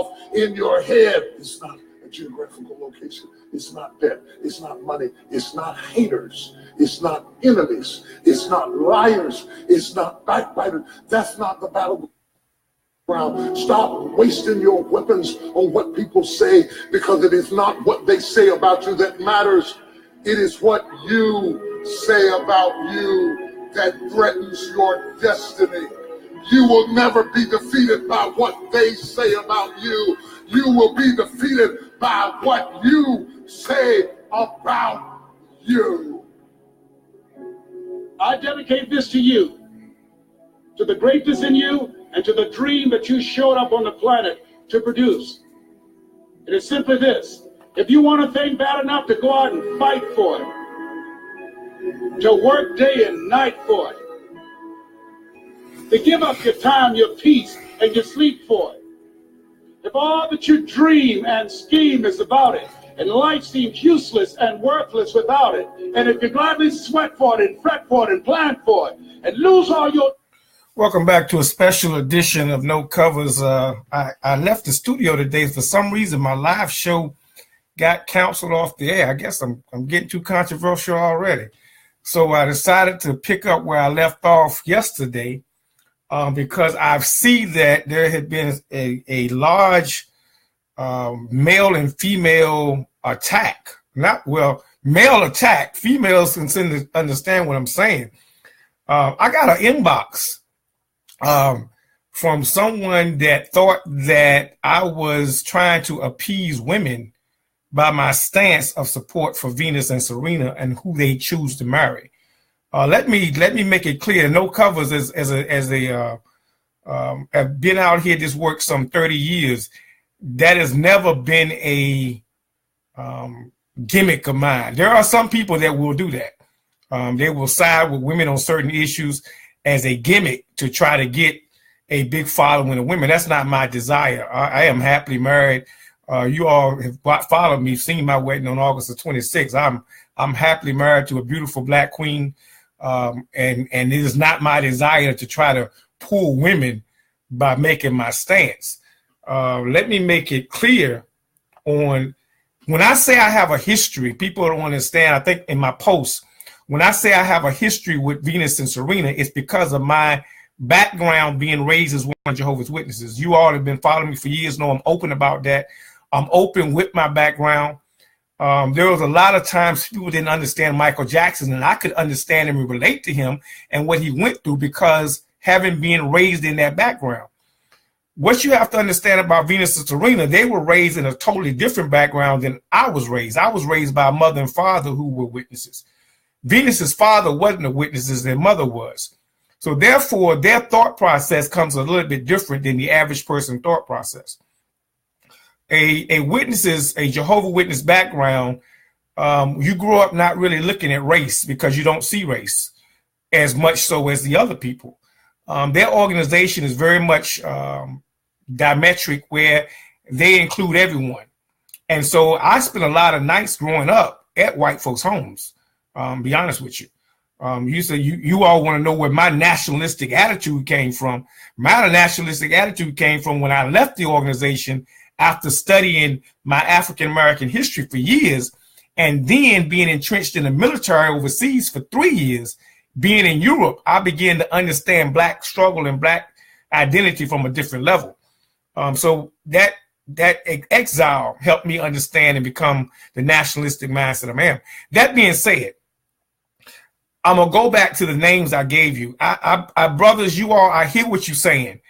off in your head. It's not a geographical location. It's not debt. It's not money. It's not haters. It's not enemies. It's not liars. It's not backbiters. That's not the battleground. Stop wasting your weapons on what people say, because it is not what they say about you that matters. It is what you say about you that threatens your destiny. You will never be defeated by what they say about you. You will be defeated by what you say about you. I dedicate this to you, to the greatness in you, and to the dream that you showed up on the planet to produce. It is simply this: if you want a thing bad enough to go out and fight for it, to work day and night for it, to give up your time, your peace, and your sleep for it, if all that you dream and scheme is about it, and life seems useless and worthless without it, and if you gladly sweat for it and fret for it and plan for it, and lose all your... Welcome back to a special edition of No Covers. I left the studio today. For some reason, my live show got canceled off the air. I guess I'm getting too controversial already. So I decided to pick up where I left off yesterday, because I've seen that there had been a large male and female attack. Male attack. Females can understand what I'm saying. I got an inbox from someone that thought that I was trying to appease women by my stance of support for Venus and Serena and who they choose to marry. Let me make it clear. No Covers have been out here this work some 30 years. That has never been a gimmick of mine. There are some people that will do that. They will side with women on certain issues as a gimmick to try to get a big following of women. That's not my desire. I am happily married. You all have followed me, seen my wedding on August the 26th. I'm happily married to a beautiful black queen, and it is not my desire to try to pull women by making my stance. Let me make it clear on when I say I have a history, people don't understand. I think in my posts, when I say I have a history with Venus and Serena, it's because of my background being raised as one of Jehovah's Witnesses. You all have been following me for years, know I'm open about that. I'm open with my background. There was a lot of times people didn't understand Michael Jackson, and I could understand him and relate to him and what he went through because having been raised in that background. What you have to understand about Venus and Serena, they were raised in a totally different background than I was raised. I was raised by a mother and father who were witnesses. Venus's father wasn't a witness as their mother was. So therefore, their thought process comes a little bit different than the average person thought process. A Jehovah Witness background, you grow up not really looking at race because you don't see race as much so as the other people. Their organization is very much diametric where they include everyone. And so I spent a lot of nights growing up at white folks' homes, be honest with you. You say you all want to know where my nationalistic attitude came from. My nationalistic attitude came from when I left the organization after studying my African-American history for years and then being entrenched in the military overseas for 3 years. Being in Europe, I began to understand black struggle and black identity from a different level. So that exile helped me understand and become the nationalistic mindset I am. That being said, I'm going to go back to the names I gave you. I brothers, you all, I hear what you're saying,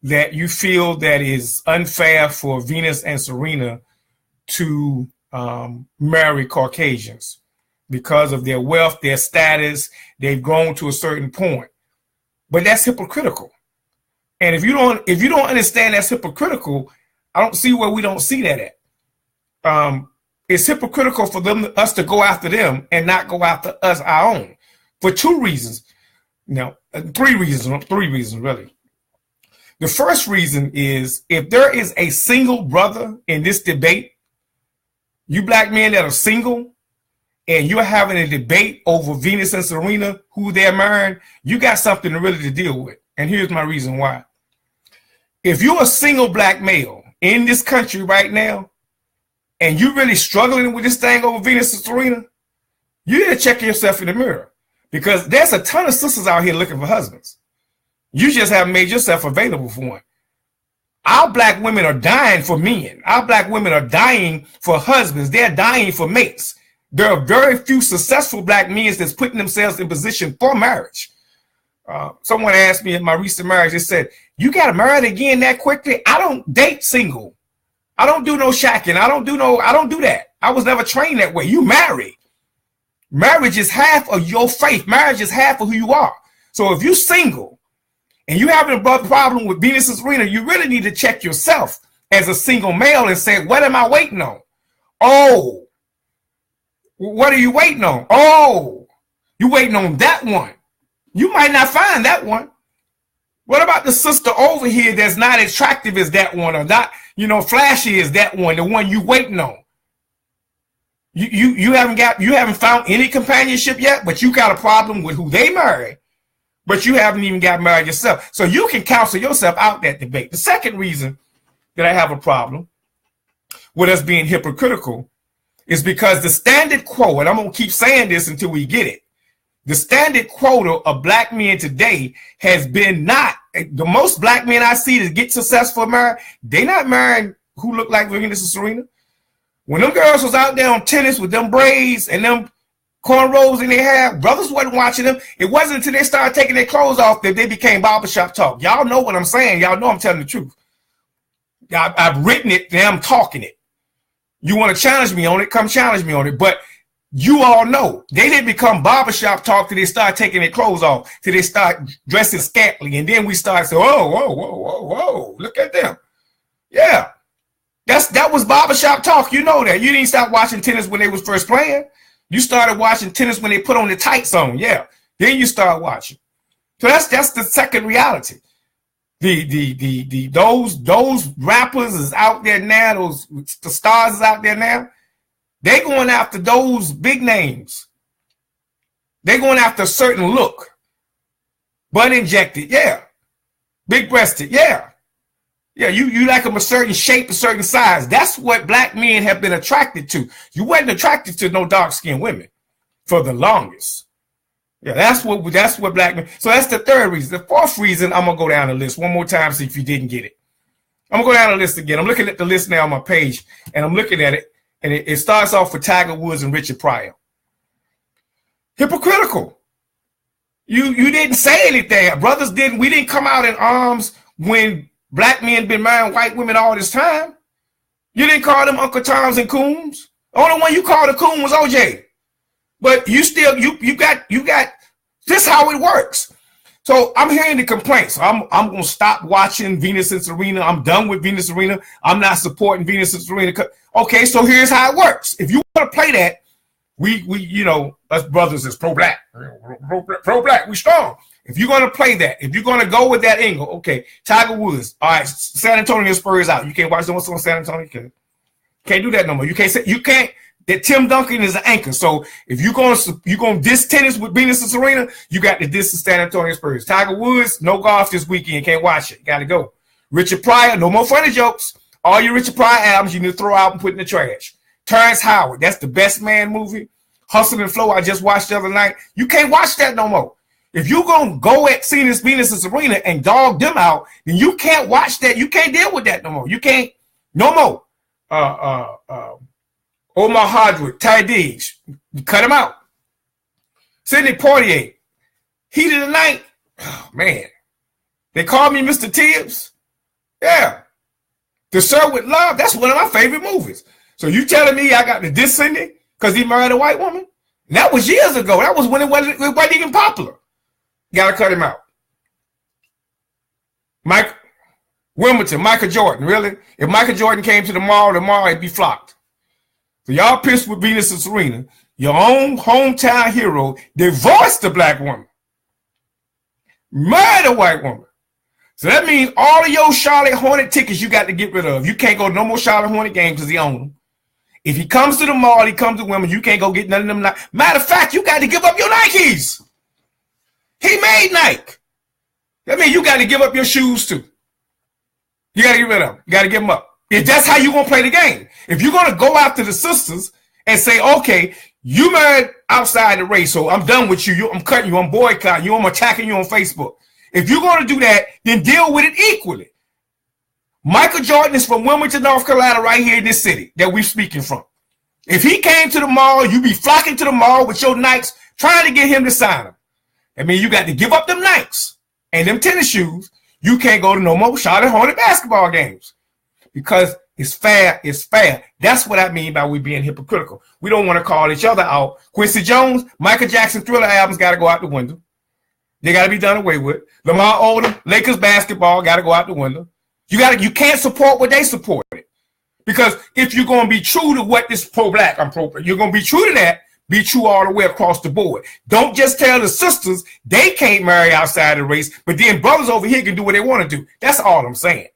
that you feel that is unfair for Venus and Serena to marry Caucasians because of their wealth, their status, they've grown to a certain point. But that's hypocritical. And if you don't understand that's hypocritical, I don't see where we don't see that at. It's hypocritical for us to go after them and not go after us, our own, for two reasons. Three reasons really. The first reason is if there is a single brother in this debate, you black men that are single, and you're having a debate over Venus and Serena, who they're marrying, you got something to really to deal with. And here's my reason why. If you're a single black male in this country right now, and you really struggling with this thing over Venus and Serena, you need to check yourself in the mirror, because there's a ton of sisters out here looking for husbands. You just haven't made yourself available for one. Our black women are dying for men. Our black women are dying for husbands. They're dying for mates. There are very few successful black men that's putting themselves in position for marriage. Someone asked me in my recent marriage, they said, you got married again that quickly? I don't date single. I don't do no shacking. I don't do that. I was never trained that way. You married. Marriage is half of your faith. Marriage is half of who you are. So if you're single and you having a problem with Venus and Serena, you really need to check yourself as a single male and say, what am I waiting on? Oh, what are you waiting on? Oh, you waiting on that one. You might not find that one. What about the sister over here that's not as attractive as that one, or not, flashy as that one, the one you waiting on? You haven't found any companionship yet, but you got a problem with who they marry, but you haven't even got married yourself. So you can counsel yourself out that debate. The second reason that I have a problem with us being hypocritical is because the standard quote, and I'm going to keep saying this until we get it, the standard quota of black men today has been not, the most black men I see that get successful married, they not marrying who look like Venus and Serena. When them girls was out there on tennis with them braids and them cornrows in their hair, brothers wasn't watching them. It wasn't until they started taking their clothes off that they became barbershop talk. Y'all know what I'm saying. Y'all know I'm telling the truth. I've written it, now I'm talking it. You want to challenge me on it, come challenge me on it. But you all know they didn't become barbershop talk till they start taking their clothes off, till they start dressing scantily. And then we start saying, whoa, look at them. Yeah. That was barbershop talk. You know that. You didn't start watching tennis when they was first playing. You started watching tennis when they put on the tights on. Yeah. Then you start watching. So that's the second reality. Those rappers is out there now, the stars is out there now. They going after those big names. They going after a certain look. Butt injected, yeah. Big breasted, yeah. Yeah, you like them a certain shape, a certain size. That's what black men have been attracted to. You wasn't attracted to no dark-skinned women for the longest. Yeah, that's what black men. So that's the third reason. The fourth reason, I'm gonna go down the list one more time, see if you didn't get it. I'm gonna go down the list again. I'm looking at the list now on my page, and I'm looking at it, and it starts off with Tiger Woods and Richard Pryor. Hypocritical. You didn't say anything. Brothers didn't. We didn't come out in arms when black men been marrying white women all this time. You didn't call them Uncle Toms and Coons. The only one you called a coon was OJ. But you still, you got, this how it works. So I'm hearing the complaints. I'm going to stop watching Venus and Serena. I'm done with Venus and Serena. I'm not supporting Venus and Serena. Okay, so here's how it works. If you want to play that, we us brothers is pro-black. Pro-black, we strong. If you're going to play that, if you're going to go with that angle, okay, Tiger Woods, all right, San Antonio Spurs out. You can't watch them on San Antonio. Can't do that no more. You can't. That Tim Duncan is an anchor. So if you're going to diss tennis with Venus and Serena, you got to diss the San Antonio Spurs. Tiger Woods, no golf this weekend. Can't watch it. Got to go. Richard Pryor, no more funny jokes. All your Richard Pryor albums you need to throw out and put in the trash. Terrence Howard, that's the Best Man movie. Hustle and Flow, I just watched the other night. You can't watch that no more. If you're going to go at Venus and Serena and dog them out, then you can't watch that. You can't deal with that no more. You can't, no more. Omar Hardwick, Ty Diggs, cut him out. Sidney Poitier, Heat of the Night. Oh, man. They call me Mr. Tibbs. Yeah. To Serve with Love, that's one of my favorite movies. So you telling me I got to diss Sidney because he married a white woman? And that was years ago. That was when it wasn't even popular. Got to cut him out. Mike Wimbledon, Michael Jordan, really? If Michael Jordan came to the mall tomorrow, he'd be flocked. So y'all pissed with Venus and Serena, your own hometown hero, divorced a black woman, married a white woman. So that means all of your Charlotte Hornet tickets you got to get rid of. You can't go to no more Charlotte Hornet games because he owns them. If he comes to the mall, he comes to women, you can't go get none of them. Matter of fact, you got to give up your Nikes. He made Nike. That means you got to give up your shoes too. You got to get rid of them. You got to give them up. If that's how you're going to play the game. If you're going to go after the sisters and say, okay, you married outside the race, so I'm done with you. I'm cutting you. I'm boycotting you. I'm attacking you on Facebook. If you're going to do that, then deal with it equally. Michael Jordan is from Wilmington, North Carolina, right here in this city that we're speaking from. If he came to the mall, you'd be flocking to the mall with your Nikes trying to get him to sign them. I mean, you got to give up them Nikes and them tennis shoes. You can't go to no more Charlotte Hornet basketball games because it's fair. It's fair. That's what I mean by we being hypocritical. We don't want to call each other out. Quincy Jones, Michael Jackson Thriller albums got to go out the window. They got to be done away with. Lamar Odom, Lakers basketball got to go out the window. You can't support what they supported. Because if you're going to be true to what this pro-black, you're going to be true to that, be true all the way across the board. Don't just tell the sisters they can't marry outside the race, but then brothers over here can do what they want to do. That's all I'm saying.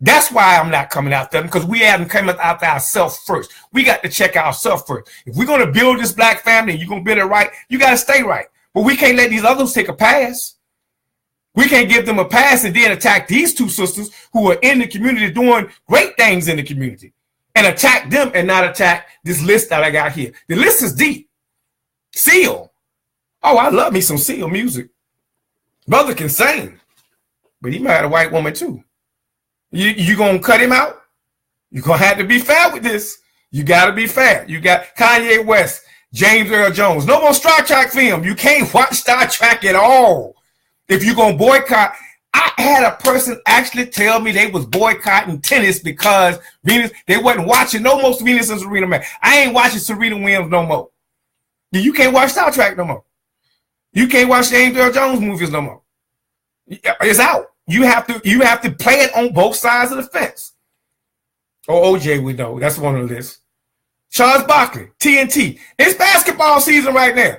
That's why I'm not coming after them, because we haven't come after ourselves first. We got to check ourselves first. If we're going to build this black family and you're going to build it right, you got to stay right. But we can't let these others take a pass. We can't give them a pass and then attack these two sisters who are in the community doing great things in the community and attack them and not attack this list that I got here. The list is deep. Seal. Oh, I love me some Seal music. Brother can sing, but he married a white woman too. You going to cut him out? You're going to have to be fair with this. You got to be fair. You got Kanye West, James Earl Jones. No more Star Trek film. You can't watch Star Trek at all. If you're going to boycott, I had a person actually tell me they was boycotting tennis because Venus, they wasn't watching no more Venus and Serena match. I ain't watching Serena Williams no more. You can't watch Star Trek no more. You can't watch James Earl Jones movies no more. It's out. You have to play it on both sides of the fence. Oh, OJ, we know. That's one of the lists. Charles Barkley, TNT. It's basketball season right now.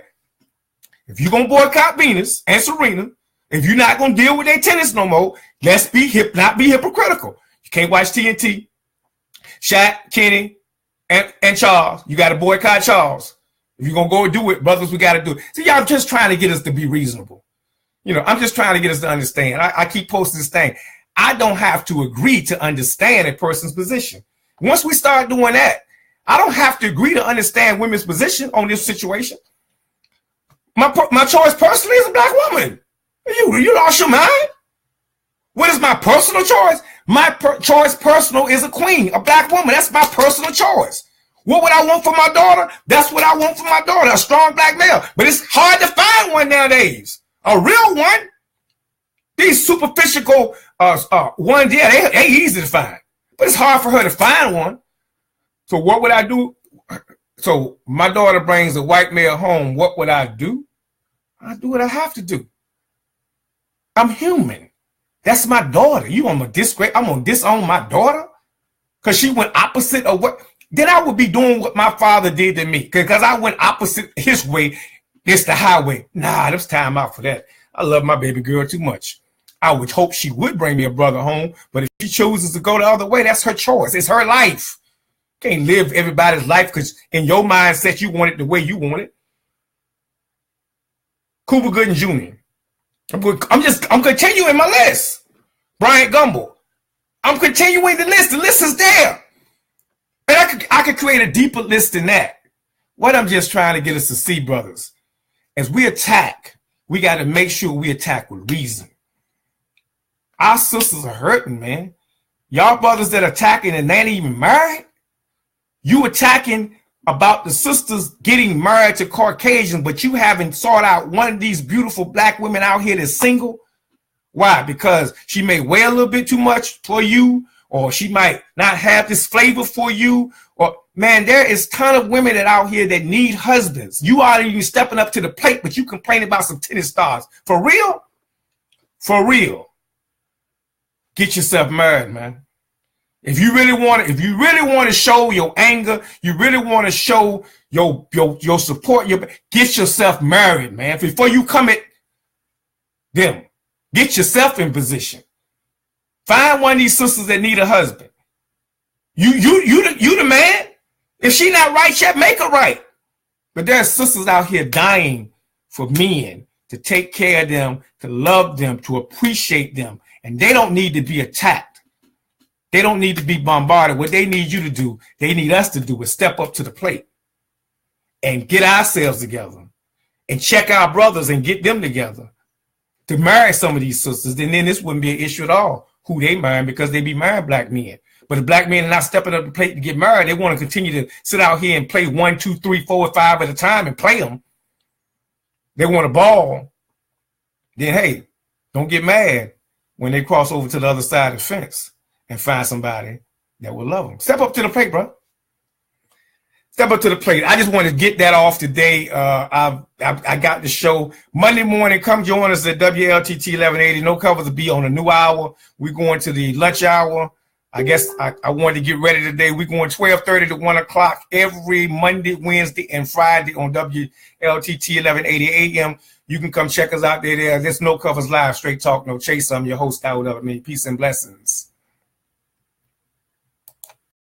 If you're going to boycott Venus and Serena, if you're not going to deal with their tennis no more, let's not be hypocritical. You can't watch TNT. Shaq, Kenny, and Charles. You got to boycott Charles. If you're going to go and do it, brothers, we got to do it. See, y'all just trying to get us to be reasonable. You know, I'm just trying to get us to understand. I keep posting this thing. I don't have to agree to understand a person's position. Once we start doing that, I don't have to agree to understand women's position on this situation. My choice personally is a black woman. You lost your mind? What is my personal choice? My choice personal is a queen, a black woman. That's my personal choice. What would I want for my daughter? That's what I want for my daughter, a strong black male. But it's hard to find one nowadays. A real one. These superficial ones, yeah, they easy to find. But it's hard for her to find one. So what would I do? So my daughter brings a white male home. What would I do? I do what I have to do. I'm human. That's my daughter. I'm gonna disown my daughter because she went opposite of what? Then I would be doing what my father did to me because I went opposite his way. It's the highway. Nah, there's time out for that. I love my baby girl too much. I would hope she would bring me a brother home, but if she chooses to go the other way, that's her choice. It's her life. Can't live everybody's life because in your mindset you want it the way you want it. Cuba Gooding Jr. I'm continuing my list. Bryant Gumbel. I'm continuing the list. The list is there. And I could create a deeper list than that. What I'm just trying to get us to see, brothers, as we attack, we got to make sure we attack with reason. Our sisters are hurting, man. Y'all brothers that are attacking and they ain't even married, you attacking about the sisters getting married to Caucasians, but you haven't sought out one of these beautiful black women out here that's single. Why? Because she may weigh a little bit too much for you, or she might not have this flavor for you. Or man, there is a ton of women that out here that need husbands. You aren't even stepping up to the plate, but you complain about some tennis stars. For real? For real. Get yourself married, man. If you really want to show your anger, you really want to show your support, get yourself married, man. Before you come at them, get yourself in position. Find one of these sisters that need a husband. You the man. If she not right yet, make her right. But there are sisters out here dying for men to take care of them, to love them, to appreciate them, and they don't need to be attacked. They don't need to be bombarded. What they need you to do, they need us to do, is step up to the plate and get ourselves together and check our brothers and get them together to marry some of these sisters. And then this wouldn't be an issue at all, who they marry, because they be marrying black men. But if black men are not stepping up to the plate to get married, they want to continue to sit out here and play 1, 2, 3, 4, 5 at a time and play them. They want to ball. Then, hey, don't get mad when they cross over to the other side of the fence and find somebody that will love them. Step up to the plate, bro. Step up to the plate. I just want to get that off today. I got the show Monday morning. Come join us at WLTT 1180. No Covers will be on a new hour. We're going to the lunch hour. I guess I wanted to get ready today. We're going 12:30 to 1 o'clock every Monday, Wednesday, and Friday on WLTT 1180 AM. You can come check us out there. There's No Covers Live, Straight Talk, No Chase. I'm your host, Howard. Peace and blessings.